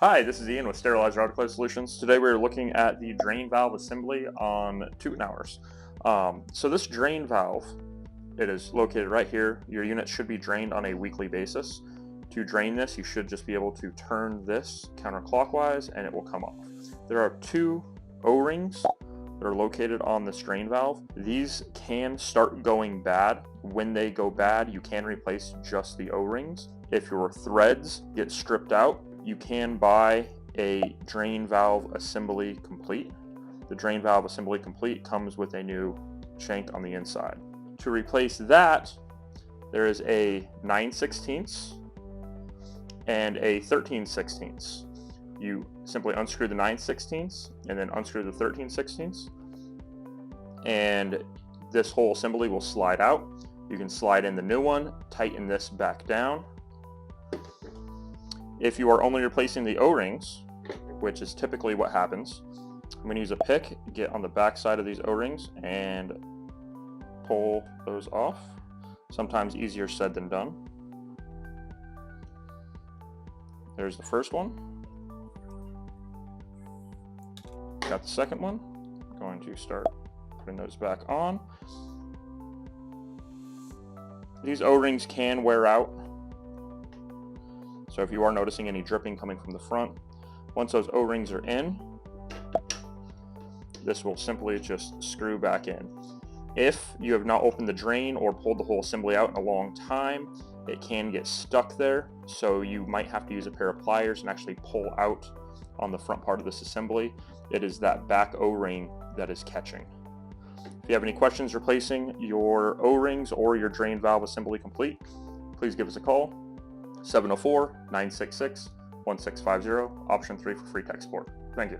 Hi, this is Ian with Sterilizer Autoclave Solutions. Today we're looking at the drain valve assembly on Tuttnauers. So this drain valve, it is located right here. Your unit should be drained on a weekly basis. To drain this, you should just be able to turn this counterclockwise and it will come off. There are two O-rings that are located on this drain valve. These can start going bad. When they go bad, you can replace just the O-rings. If your threads get stripped out, you can buy a drain valve assembly complete. The drain valve assembly complete comes with a new shank on the inside. To replace that, there is a 9/16 and a 13/16. You simply unscrew the 9/16 and then unscrew the 13/16, and this whole assembly will slide out. You can slide in the new one, tighten this back down. If you are only replacing the O-rings, which is typically what happens, I'm going to use a pick, get on the back side of these O-rings and pull those off. Sometimes easier said than done. There's the first one. Got the second one. Going to start putting those back on. These O-rings can wear out, so if you are noticing any dripping coming from the front, once those O-rings are in, this will simply just screw back in. If you have not opened the drain or pulled the whole assembly out in a long time, it can get stuck there, so you might have to use a pair of pliers and actually pull out on the front part of this assembly. It is that back O-ring that is catching. If you have any questions replacing your O-rings or your drain valve assembly complete, please give us a call. 704-966-1650, option 3 for free tech support. Thank you.